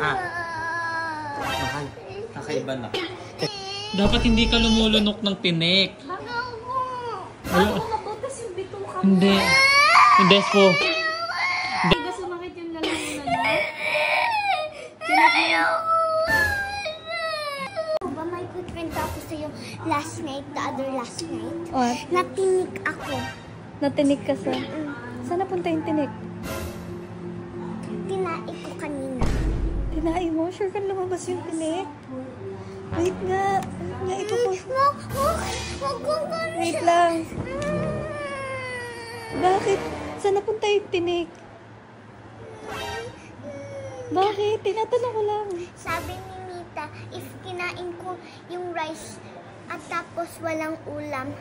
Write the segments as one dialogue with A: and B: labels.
A: Ah, mahal. Kakaiba na. Dapat hindi ka lumulunok ng tinik.
B: Ano mabutas yung bituka mo?
A: Hindi. Hindi po.
B: Hindi ka sumakit yung lalamunan mo?
C: Ba may kwento ako sa'yo last night, the other last night?
B: What?
C: Natinik ako.
B: Natinik ka sa... Saan napunta yung tinik?
C: Tinaik ko kanina.
B: Tinai mo? Sure ka lumabas yung tinik? Wait nga. Wait nga, ito po. Wait lang. Bakit? Saan napunta yung tinik? Bakit? Tinatanong ko lang.
C: Sabi ni Mita, if kinain ko yung rice at tapos walang ulam,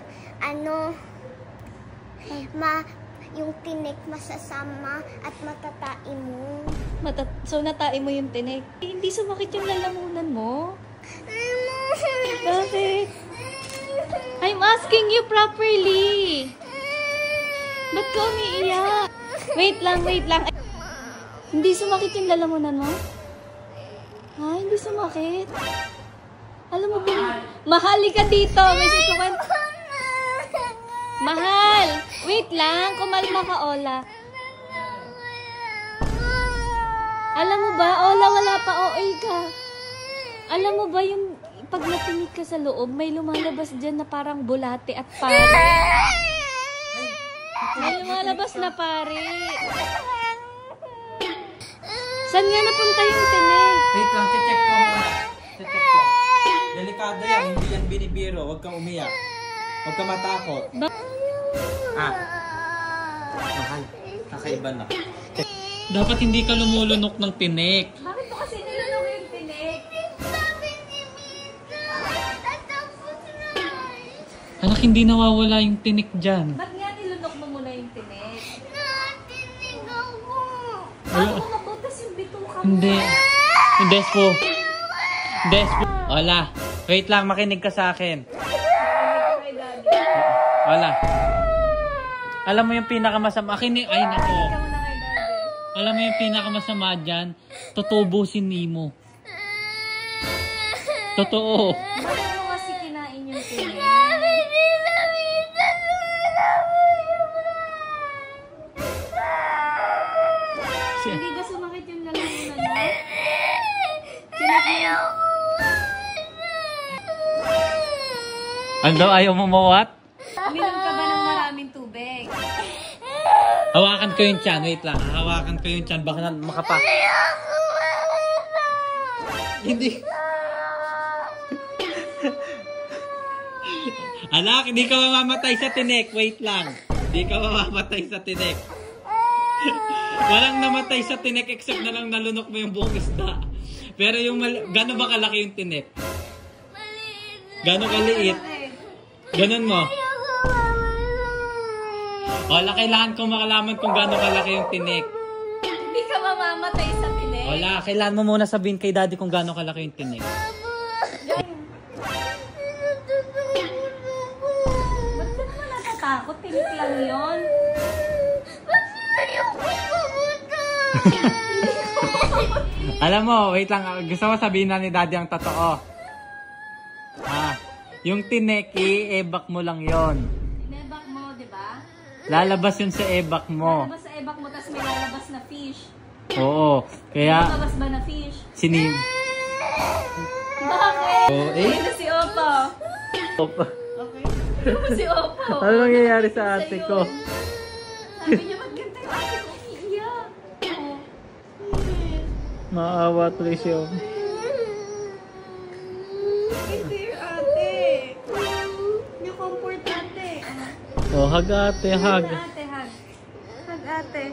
C: yung tinik masasama at matatain mo.
B: So, natain mo yung tinik. Hindi sumakit yung lalamunan mo? Bakit? I'm asking you properly. Ba't ka umiiyak? Wait lang, wait lang. Hindi sumakit yung lalamunan mo? Ha? Hindi sumakit? Alam mo ba? Mahal ka dito. May susukan. Mahal! Wait lang. Kumalma ka, Ola. Alam mo ba? Ola, wala pa. OA ka. Alam mo ba yung pag natinig ka sa loob, may lumalabas dyan na parang bulate at pare. May lumalabas na pare. Saan nga napunta yung tinig?
A: Wait lang, check ko muna. Check ko. Delikado yan, hindi yan binibiro. Huwag kang umiyak. Huwag kang matakot. Ah, mahal. Kakaiba na. Dapat hindi ka lumulunok ng tinik.
B: Bakit mo kasi nilunok yung tinik?
C: Sabi ni Mita, tatapos na.
A: Anak, hindi nawawala yung tinik dyan.
B: Ba't nga nilunok mo muna yung tinik?
C: Natinig ako.
B: Ano mabutas yung bituka mo?
A: Hindi. Hindi po. Hindi po. Wala. Wait lang, makinig ka sa akin. Wala. Alam mo yung pinakamasama. Ay, nako. Alam mo yung pinakamasama dyan? Tutubusin mo. Totoo.
B: Bakit mo kasi kinain yung tinik? Hindi ba sumakit yung lalamunan mo?
A: Ano? Ayaw mo mawat?
B: Uminom ka ba ng maraming tubig?
A: Hawakan ko yung tiyan. Wait lang. Hawakan ko yung tiyan. Baka na makapa. Hindi. Anak, hindi ka mamamatay sa tinik. Wait lang. Hindi ka mamamatay sa tinik. Walang namatay sa tinik except na lang nalunok mo yung buong isda. Pero yung gano'n ba kalaki yung tinik? Gano'n kaliit? Ganun mo. Wala, kailangan kong makalaman kung gano'n kalaki yung tinik.
B: Hindi ka mamamatay sa tinik?
A: Wala, kailangan mo muna sabihin kay daddy kung gano'n kalaki yung tinik.
B: Ba't ka naman natatakot? Tinik lang yun.
A: Alam mo, wait lang. Gusto mo sabihin na ni daddy ang totoo. Yung tinik, i-ebak mo lang yon.
B: Inebak mo, di ba?
A: Lalabas yun sa ebak mo.
B: Lalabas sa ebak mo, tapos may lalabas na fish.
A: Oo. Kaya,
B: Lalabas ba na fish?
A: sinim.
B: Bakit?
A: Oh,
B: Ayun na si Opo.
A: Opa.
B: Okay. Ayun na si Opo.
A: Ano nangyayari sa ate ko?
B: Sabi niya, maganda yung ate ko. Iiyak. Oh.
A: Maawa tuloy siya.
B: Ito yung ate. Yung comfort ate.
A: Oh, hug ate, hug.
B: Ate, hug. Hug ate.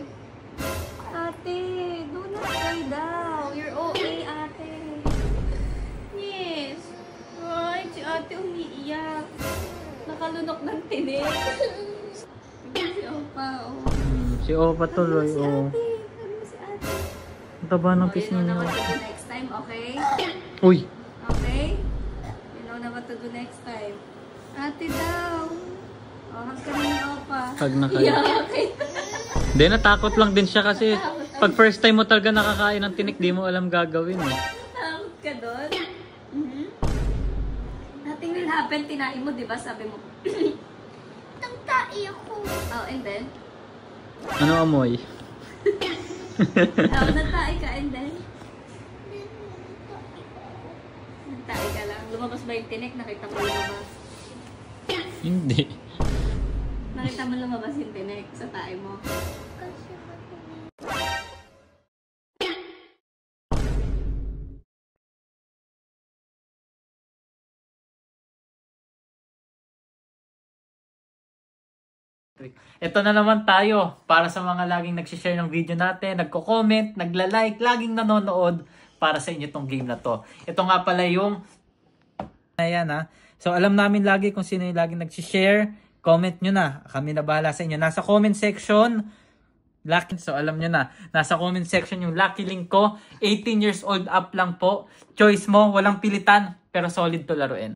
B: Ate, do not cry daw. You're okay, ate. Yes. Ay, si ate umiiyak. Nakalunok ng tinik. Si Opa, oh.
A: Si Opa tuloy,
B: Si
A: oh.
B: ate. Sabi mo si ate.
A: Ang taba ng kiss
B: You know
A: niya.
B: na what to do next time, okay?
A: Uy!
B: Okay? You know na what to do next time. Ate daw. Oh, hug ka na ni Opa.
A: Hug na kayo.
B: Yeah, okay.
A: Hindi, natakot lang din siya kasi
B: Takot
A: Pag first time mo talaga nakakain ng tinik, di mo alam gagawin eh.
B: Takot ka doon? Nothing will happen, tinain mo, di ba? Sabi mo.
C: Tangtai ako.
B: Oh, and then?
A: Ano amoy?
B: Oh, nagtae ka, and then? Nagtae ka lang. Lumabas ba yung tinik? Nakita mo lumabas?
A: Hindi.
B: Nakita mo lumabas yung tinik sa tae mo?
C: Kasi matinig.
A: Ito na naman tayo para sa mga laging nagsishare ng video natin, nagko-comment, nagla-like, laging nanonood para sa inyo tong game na to. Ito nga pala yung ayan ha. So alam namin lagi kung sino yung laging nagsishare. Comment nyo na. Kami na bahala sa inyo. Nasa comment section, so alam nyo na. Nasa comment section yung lucky link ko. 18 years old up lang po. Choice mo, walang pilitan, pero solid to laruin.